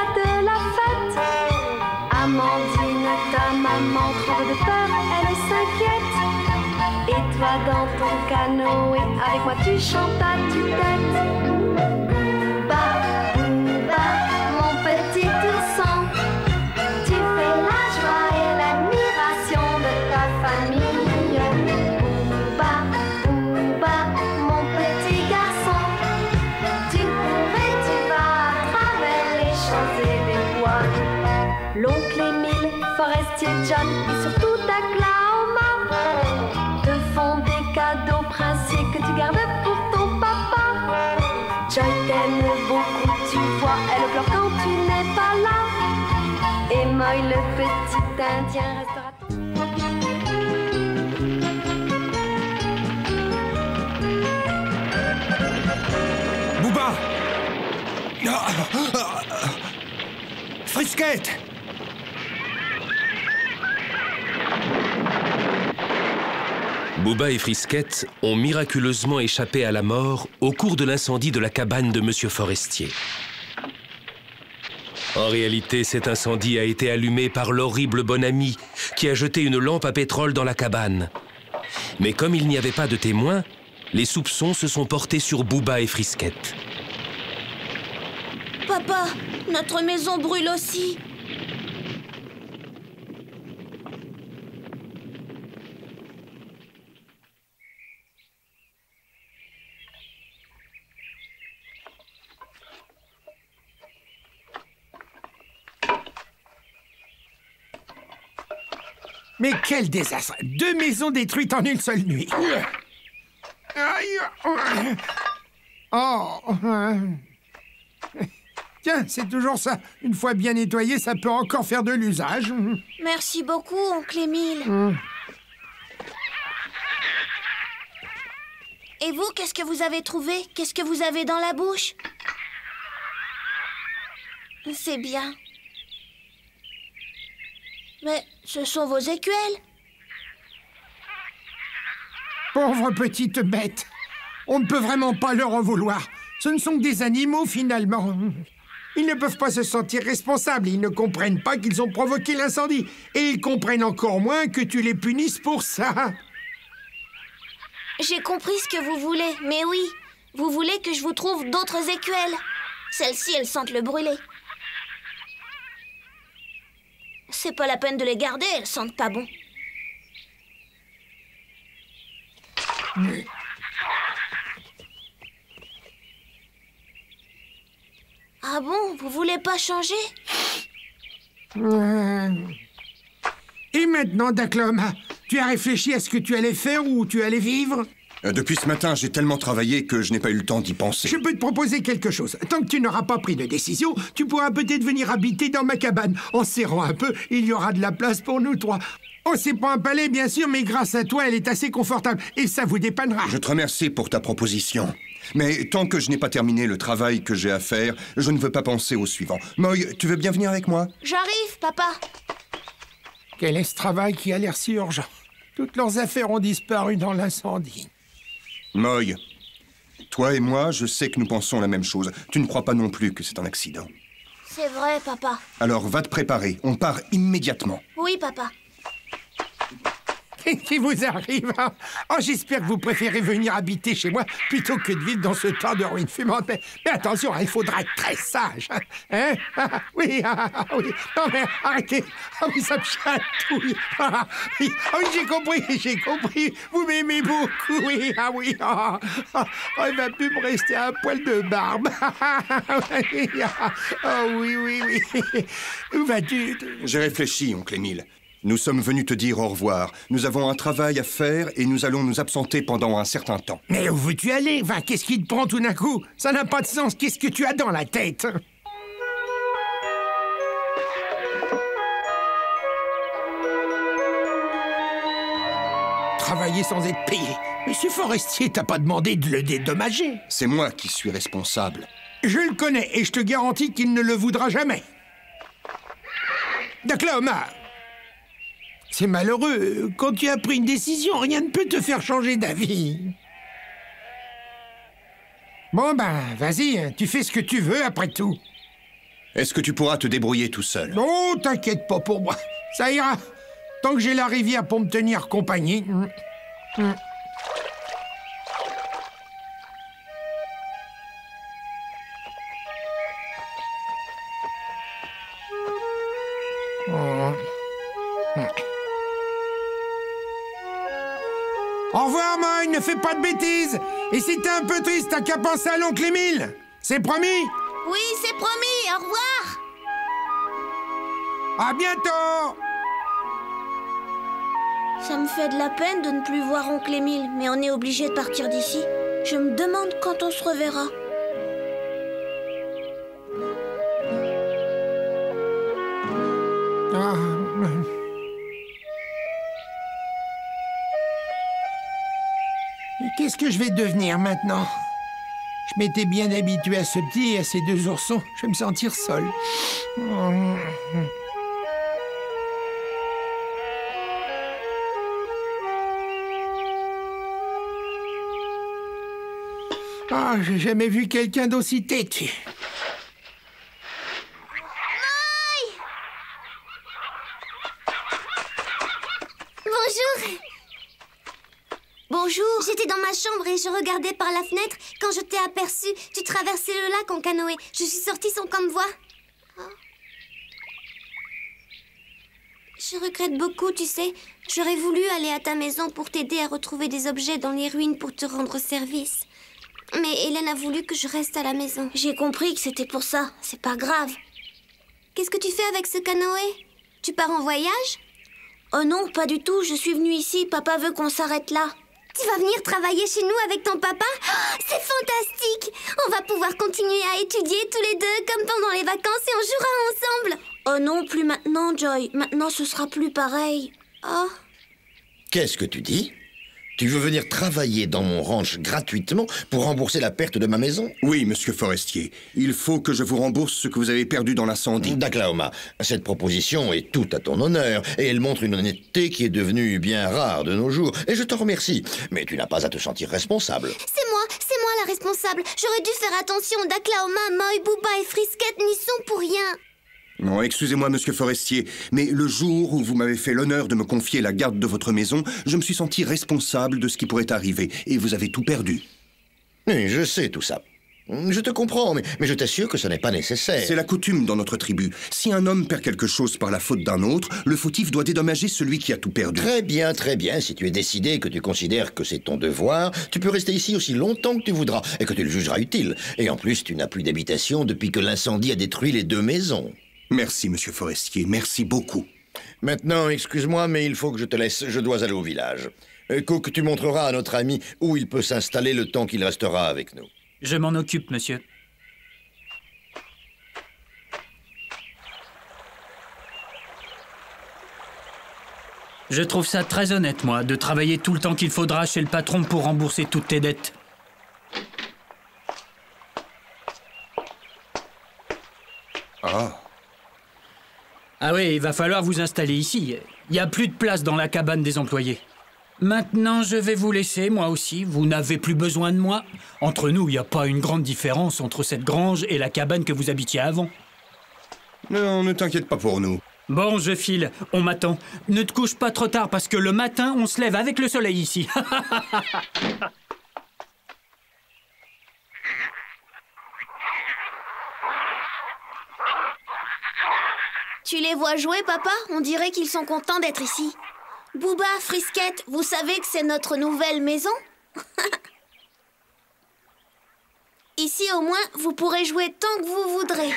pas de la fête. Amandine, ta maman tremble de peur, elle s'inquiète. Et toi dans ton canoë, avec moi tu chantes à tue-tête. Booba, mon petit ourson, tu fais la joie et l'admiration de ta famille. Booba, mon petit garçon, tu cours et tu vas à travers les champs et les bois. L'oncle Émile, Forestier John et surtout Oklahoma te font des cadeaux princiers que tu gardes pour ton papa. Joy t'aime beaucoup, tu vois, elle pleure quand tu n'es pas là. Et Moy, le petit Indien, restera Booba! Frisquette! Booba et Frisquette ont miraculeusement échappé à la mort au cours de l'incendie de la cabane de Monsieur Forestier. En réalité, cet incendie a été allumé par l'horrible Bonami qui a jeté une lampe à pétrole dans la cabane. Mais comme il n'y avait pas de témoins, les soupçons se sont portés sur Booba et Frisquette. Papa, notre maison brûle aussi. Mais quel désastre! 2 maisons détruites en une seule nuit. Aïe. Oh. Tiens, c'est toujours ça. Une fois bien nettoyé, ça peut encore faire de l'usage. Merci beaucoup, oncle Émile. Et vous, qu'est-ce que vous avez trouvé? Qu'est-ce que vous avez dans la bouche? C'est bien. Mais ce sont vos écuelles. Pauvre petite bête. On ne peut vraiment pas leur en vouloir. Ce ne sont que des animaux, finalement. Ils ne peuvent pas se sentir responsables. Ils ne comprennent pas qu'ils ont provoqué l'incendie. Et ils comprennent encore moins que tu les punisses pour ça. J'ai compris ce que vous voulez, mais oui. Vous voulez que je vous trouve d'autres écuelles. Celles-ci, elles sentent le brûlé. C'est pas la peine de les garder, elles sentent pas bon. Ah bon, vous voulez pas changer? Et maintenant, Dacloma, tu as réfléchi à ce que tu allais faire ou tu allais vivre? Depuis ce matin, j'ai tellement travaillé que je n'ai pas eu le temps d'y penser. Je peux te proposer quelque chose. Tant que tu n'auras pas pris de décision, tu pourras peut-être venir habiter dans ma cabane. En serrant un peu, il y aura de la place pour nous 3. Oh, c'est pas un palais, bien sûr, mais grâce à toi, elle est assez confortable. Et ça vous dépannera. Je te remercie pour ta proposition. Mais tant que je n'ai pas terminé le travail que j'ai à faire, je ne veux pas penser au suivant. Moy, tu veux bien venir avec moi? J'arrive, papa. Quel est ce travail qui a l'air si urgent? Toutes leurs affaires ont disparu dans l'incendie. Moy, toi et moi, je sais que nous pensons la même chose. Tu ne crois pas non plus que c'est un accident. C'est vrai, papa. Alors va te préparer, on part immédiatement. Oui, papa. Qu'est-ce qui vous arrive? Oh, j'espère que vous préférez venir habiter chez moi plutôt que de vivre dans ce tas de ruines fumantes. Mais attention, il faudra être très sage. Hein? Oui, oui. Non, mais arrêtez. Ah oui, ça me chatouille. Oui, oui, j'ai compris. Vous m'aimez beaucoup, oui. Ah oui. Il va plus me rester un poil de barbe. Oh oui. Où vas-tu? J'ai réfléchi, oncle Émile. Nous sommes venus te dire au revoir. Nous avons un travail à faire et nous allons nous absenter pendant un certain temps. Mais où veux-tu aller? Qu'est-ce qui te prend tout d'un coup? Ça n'a pas de sens. Qu'est-ce que tu as dans la tête? Travailler sans être payé. Monsieur Forestier t'a pas demandé de le dédommager. C'est moi qui suis responsable. Je le connais et je te garantis qu'il ne le voudra jamais. Oklahoma, c'est malheureux. Quand tu as pris une décision, rien ne peut te faire changer d'avis. Bon, vas-y, tu fais ce que tu veux après tout. Est-ce que tu pourras te débrouiller tout seul? Non, t'inquiète pas pour moi. Ça ira. Tant que j'ai la rivière pour me tenir compagnie. Au revoir, Moy, ne fais pas de bêtises. Et si t'es un peu triste, t'as qu'à penser à l'oncle Émile. C'est promis? Oui, c'est promis. Au revoir. À bientôt. Ça me fait de la peine de ne plus voir oncle Émile, mais on est obligé de partir d'ici. Je me demande quand on se reverra. Qu'est-ce que je vais devenir maintenant? Je m'étais bien habitué à ce petit et à ces deux oursons. Je vais me sentir seul. Ah, j'ai jamais vu quelqu'un d'aussi têtu. Bonjour. Bonjour. J'étais dans ma chambre et je regardais par la fenêtre quand je t'ai aperçu. Tu traversais le lac en canoë. Je suis sortie sans qu'on me voie. Oh. Je regrette beaucoup, tu sais. J'aurais voulu aller à ta maison pour t'aider à retrouver des objets dans les ruines pour te rendre service. Mais Hélène a voulu que je reste à la maison. J'ai compris que c'était pour ça. C'est pas grave. Qu'est-ce que tu fais avec ce canoë? Tu pars en voyage? Oh non, pas du tout. Je suis venue ici. Papa veut qu'on s'arrête là. Tu vas venir travailler chez nous avec ton papa? Oh, c'est fantastique! On va pouvoir continuer à étudier tous les deux comme pendant les vacances et on jouera ensemble. Oh non, plus maintenant, Joy. Maintenant, ce sera plus pareil. Oh. Qu'est-ce que tu dis? Tu veux venir travailler dans mon ranch gratuitement pour rembourser la perte de ma maison? Oui, monsieur Forestier. Il faut que je vous rembourse ce que vous avez perdu dans l'incendie. D'Oklahoma, cette proposition est tout à ton honneur et elle montre une honnêteté qui est devenue bien rare de nos jours. Et je t'en remercie. Mais tu n'as pas à te sentir responsable. C'est moi la responsable. J'aurais dû faire attention. D'Oklahoma, Moy, Booba et Frisket n'y sont pour rien. Non, excusez-moi, monsieur Forestier, mais le jour où vous m'avez fait l'honneur de me confier la garde de votre maison, je me suis senti responsable de ce qui pourrait arriver, et vous avez tout perdu. Oui, je sais tout ça. Je te comprends, mais je t'assure que ce n'est pas nécessaire. C'est la coutume dans notre tribu. Si un homme perd quelque chose par la faute d'un autre, le fautif doit dédommager celui qui a tout perdu. Très bien, très bien. Si tu es décidé que tu considères que c'est ton devoir, tu peux rester ici aussi longtemps que tu voudras et que tu le jugeras utile. Et en plus, tu n'as plus d'habitation depuis que l'incendie a détruit les deux maisons. Merci, monsieur Forestier, merci beaucoup. Maintenant, excuse-moi, mais il faut que je te laisse, je dois aller au village. Cook, tu montreras à notre ami où il peut s'installer le temps qu'il restera avec nous. Je m'en occupe, monsieur. Je trouve ça très honnête, moi, de travailler tout le temps qu'il faudra chez le patron pour rembourser toutes tes dettes. Ah. Ah oui, il va falloir vous installer ici. Il n'y a plus de place dans la cabane des employés. Maintenant, je vais vous laisser, moi aussi. Vous n'avez plus besoin de moi. Entre nous, il n'y a pas une grande différence entre cette grange et la cabane que vous habitiez avant. Non, ne t'inquiète pas pour nous. Bon, je file. On m'attend. Ne te couche pas trop tard parce que le matin, on se lève avec le soleil ici. Tu les vois jouer, papa? On dirait qu'ils sont contents d'être ici. Booba, Frisket, vous savez que c'est notre nouvelle maison? Ici, au moins, vous pourrez jouer tant que vous voudrez.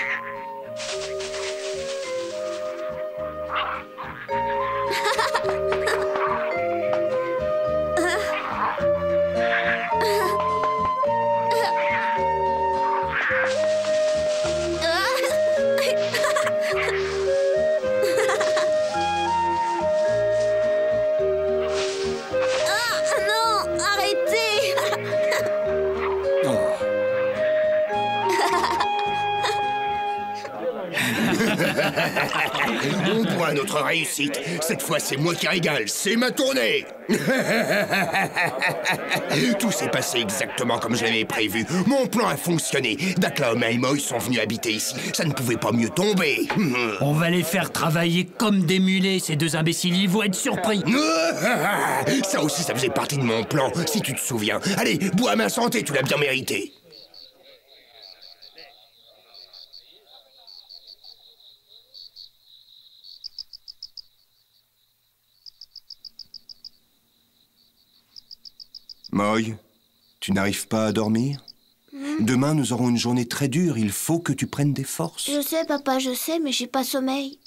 On voit notre réussite. Cette fois, c'est moi qui régale. C'est ma tournée. Tout s'est passé exactement comme je l'avais prévu. Mon plan a fonctionné. Dakla et Moy sont venus habiter ici. Ça ne pouvait pas mieux tomber. On va les faire travailler comme des mulets, ces deux imbéciles. Ils vont être surpris. Ça aussi, ça faisait partie de mon plan, si tu te souviens. Allez, bois à ma santé, tu l'as bien mérité. Moy, tu n'arrives pas à dormir? Demain, nous aurons une journée très dure. Il faut que tu prennes des forces. Je sais, papa, je sais, mais j'ai pas sommeil.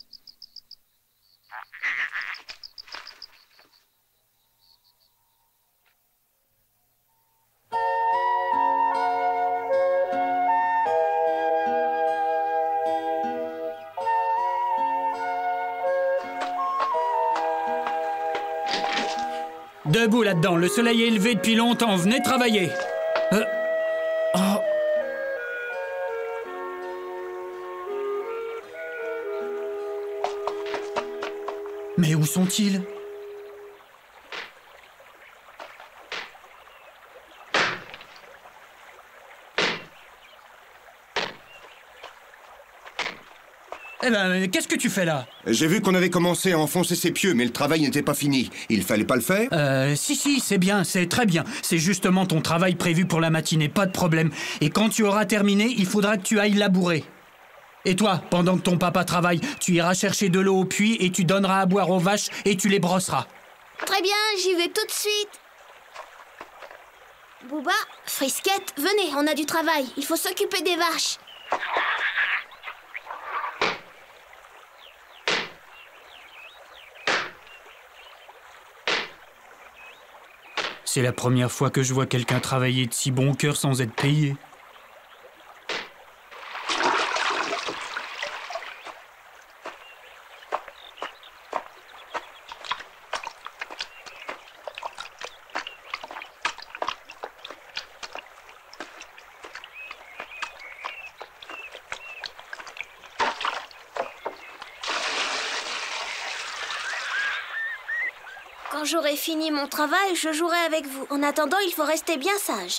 Debout là-dedans, le soleil est élevé depuis longtemps. Venez travailler. Oh. Mais où sont-ils? Eh ben, qu'est-ce que tu fais là? J'ai vu qu'on avait commencé à enfoncer ses pieux, mais le travail n'était pas fini. Il fallait pas le faire? Si, c'est bien, c'est très bien. C'est justement ton travail prévu pour la matinée, pas de problème. Et quand tu auras terminé, il faudra que tu ailles labourer. Et toi, pendant que ton papa travaille, tu iras chercher de l'eau au puits et tu donneras à boire aux vaches et tu les brosseras. Très bien, j'y vais tout de suite. Bouba, Frisquette, venez, on a du travail. Il faut s'occuper des vaches. C'est la première fois que je vois quelqu'un travailler de si bon cœur sans être payé. Quand j'aurai fini mon travail, je jouerai avec vous. En attendant, il faut rester bien sage.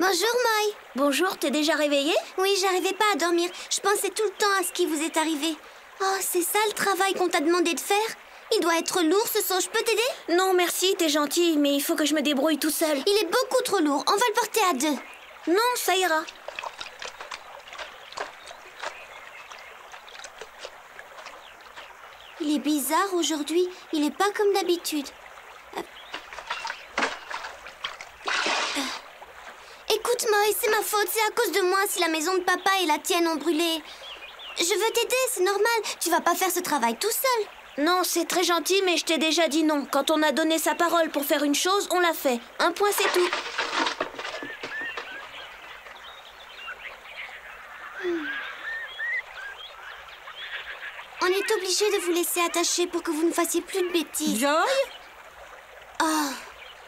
Bonjour, Moy. Bonjour, t'es déjà réveillée? Oui, j'arrivais pas à dormir. Je pensais tout le temps à ce qui vous est arrivé. Oh, c'est ça le travail qu'on t'a demandé de faire? Il doit être lourd ce soir, je peux t'aider? Non, merci, t'es gentille, mais il faut que je me débrouille tout seul. Il est beaucoup trop lourd, on va le porter à deux. Non, ça ira. Il est bizarre aujourd'hui, il est pas comme d'habitude. Écoute, Moy, c'est ma faute, c'est à cause de moi si la maison de papa et la tienne ont brûlé. Je veux t'aider, c'est normal, tu vas pas faire ce travail tout seul. Non, c'est très gentil, mais je t'ai déjà dit non. Quand on a donné sa parole pour faire une chose, on l'a fait. Un point, c'est tout. On est obligé de vous laisser attacher pour que vous ne fassiez plus de bêtises. Joy? Oh.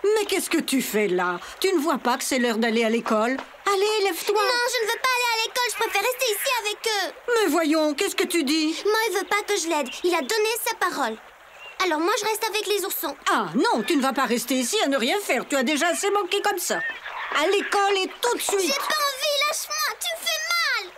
Mais qu'est-ce que tu fais là? Tu ne vois pas que c'est l'heure d'aller à l'école? Allez, lève-toi! Non, je ne veux pas aller à l'école, je préfère rester ici avec eux. Mais voyons, qu'est-ce que tu dis? Moi, il veut pas que je l'aide. Il a donné sa parole. Alors moi, je reste avec les oursons. Ah non, tu ne vas pas rester ici à ne rien faire. Tu as déjà assez manqué comme ça. À l'école et tout de suite. J'ai pas envie, lâche-moi, tu me fais mal.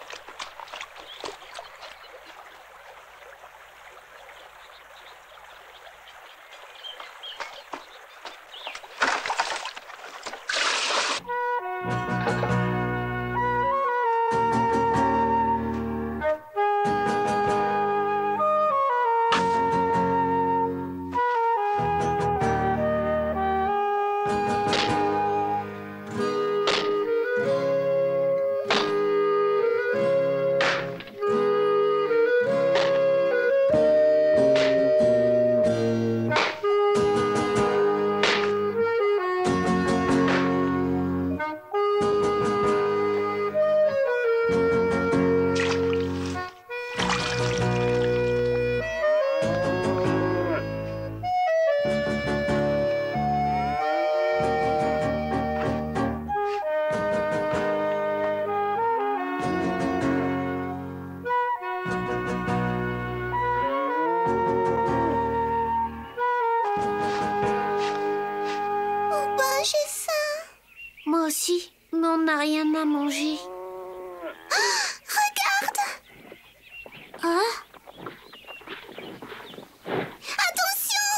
Mais on n'a rien à manger. Regarde! Attention!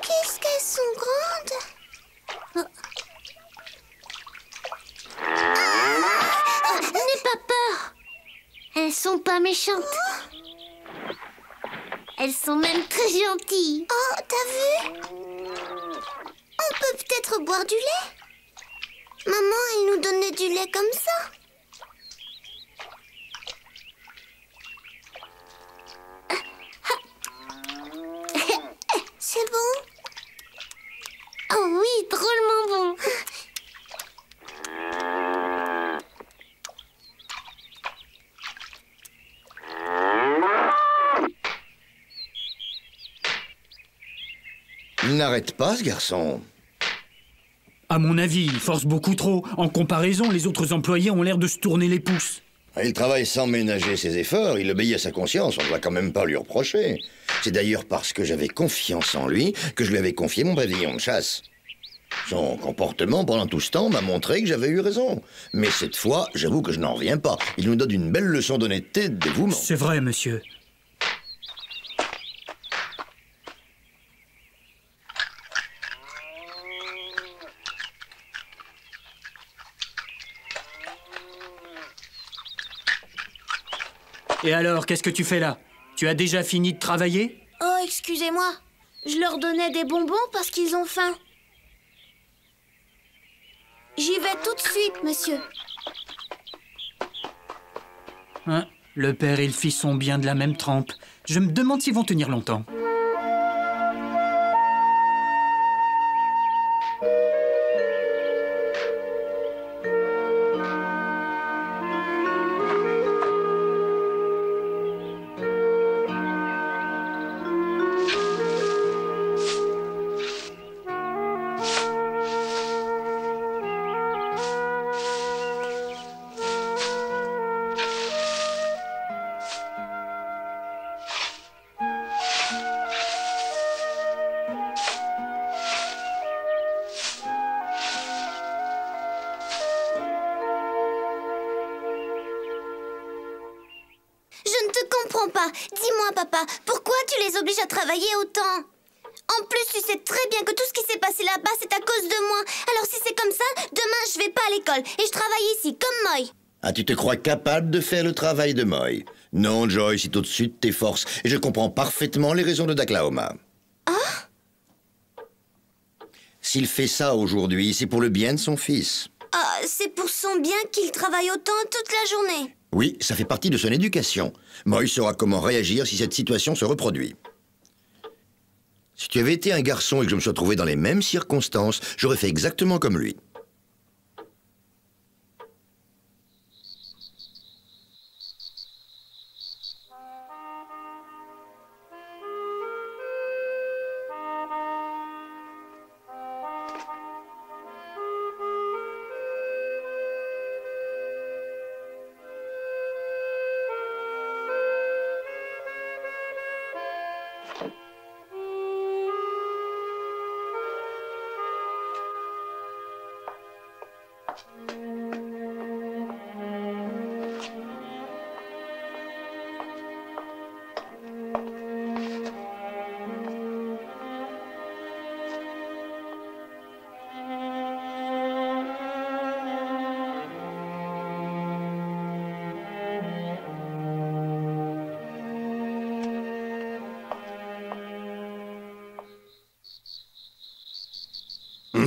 Qu'est-ce qu'elles sont grandes! N'aie pas peur! Elles sont pas méchantes. Elles sont même très gentilles. Oh, t'as vu? On peut peut-être boire du lait? Maman, elle nous donnait du lait comme ça. C'est bon? Oh oui, drôlement bon. Il n'arrête pas, ce garçon. À mon avis, il force beaucoup trop. En comparaison, les autres employés ont l'air de se tourner les pouces. Il travaille sans ménager ses efforts, il obéit à sa conscience, on ne doit quand même pas lui reprocher. C'est d'ailleurs parce que j'avais confiance en lui que je lui avais confié mon pavillon de chasse. Son comportement pendant tout ce temps m'a montré que j'avais eu raison. Mais cette fois, j'avoue que je n'en reviens pas. Il nous donne une belle leçon d'honnêteté et de dévouement. C'est vrai, monsieur. Et alors, qu'est-ce que tu fais là? Tu as déjà fini de travailler? Oh, excusez-moi. Je leur donnais des bonbons parce qu'ils ont faim. J'y vais tout de suite, monsieur. Hein? Le père et le fils sont bien de la même trempe. Je me demande s'ils vont tenir longtemps. Je ne te comprends pas. Dis-moi, papa, pourquoi tu les obliges à travailler autant? En plus, tu sais très bien que tout ce qui s'est passé là-bas, c'est à cause de moi. Alors si c'est comme ça, demain, je vais pas à l'école et je travaille ici, comme Moy. Ah, tu te crois capable de faire le travail de Moy? Non, Joy, c'est au-dessus de tes forces. Et je comprends parfaitement les raisons de Daklahoma. S'il fait ça aujourd'hui, c'est pour le bien de son fils. Ah, c'est pour son bien qu'il travaille autant toute la journée. Oui, ça fait partie de son éducation. Moy saura comment réagir si cette situation se reproduit. Si tu avais été un garçon et que je me sois trouvé dans les mêmes circonstances, j'aurais fait exactement comme lui.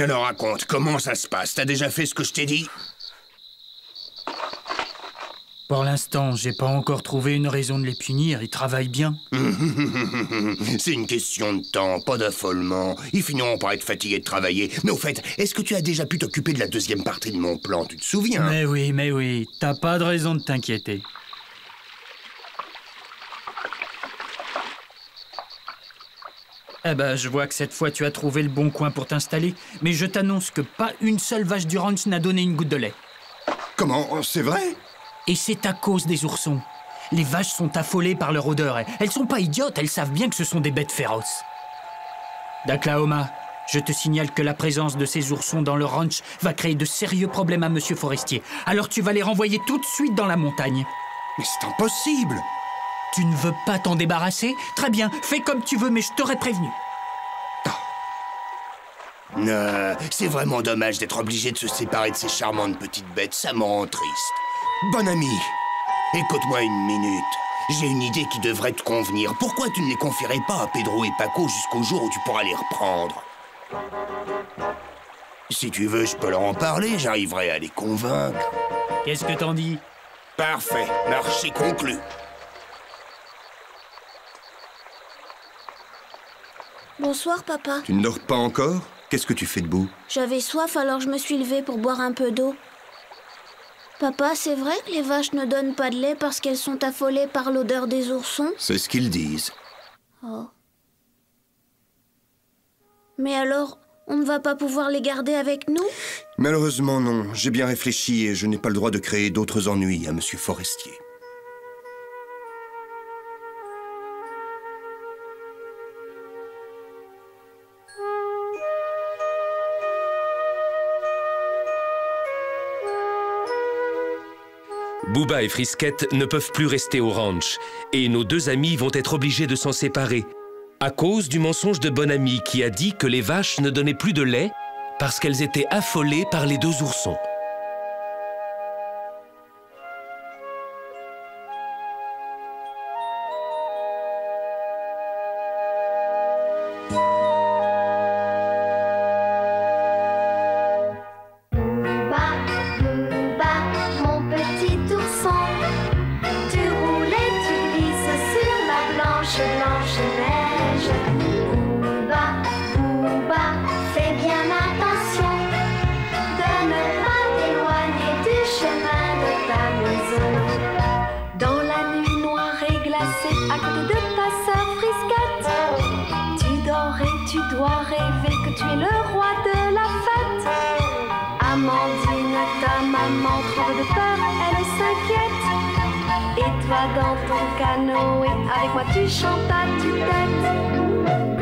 Alors raconte, comment ça se passe? T'as déjà fait ce que je t'ai dit? Pour l'instant, j'ai pas encore trouvé une raison de les punir. Ils travaillent bien. C'est une question de temps, pas d'affolement. Ils finiront par être fatigués de travailler. Mais au fait, est-ce que tu as déjà pu t'occuper de la deuxième partie de mon plan? Tu te souviens? Mais oui. T'as pas de raison de t'inquiéter. Eh ben, je vois que cette fois, tu as trouvé le bon coin pour t'installer. Mais je t'annonce que pas une seule vache du ranch n'a donné une goutte de lait. Comment? C'est vrai? Et c'est à cause des oursons. Les vaches sont affolées par leur odeur. Elles sont pas idiotes, elles savent bien que ce sont des bêtes féroces. D'Oklahoma, je te signale que la présence de ces oursons dans le ranch va créer de sérieux problèmes à Monsieur Forestier. Alors tu vas les renvoyer tout de suite dans la montagne. Mais c'est impossible! Tu ne veux pas t'en débarrasser? Très bien, fais comme tu veux, mais je t'aurais prévenu. C'est vraiment dommage d'être obligé de se séparer de ces charmantes petites bêtes, ça me rend triste. Bon ami, écoute-moi une minute. J'ai une idée qui devrait te convenir. Pourquoi tu ne les confierais pas à Pedro et Paco jusqu'au jour où tu pourras les reprendre? Si tu veux, je peux leur en parler, j'arriverai à les convaincre. Qu'est-ce que t'en dis? Parfait, marché conclu. Bonsoir, papa. Tu ne dors pas encore? Qu'est-ce que tu fais debout? J'avais soif, alors je me suis levée pour boire un peu d'eau. Papa, c'est vrai que les vaches ne donnent pas de lait parce qu'elles sont affolées par l'odeur des oursons? C'est ce qu'ils disent. Oh. Mais alors, on ne va pas pouvoir les garder avec nous? Malheureusement, non. J'ai bien réfléchi et je n'ai pas le droit de créer d'autres ennuis à Monsieur Forestier. Booba et Frisquette ne peuvent plus rester au ranch, et nos deux amis vont être obligés de s'en séparer, à cause du mensonge de Bonami qui a dit que les vaches ne donnaient plus de lait parce qu'elles étaient affolées par les deux oursons. À côté de ta sœur Frisquette, tu dors et tu dois rêver que tu es le roi de la fête. Amandine, ta maman tremble de peur, elle s'inquiète. Et toi dans ton canoë, avec moi tu chantes à tue-tête.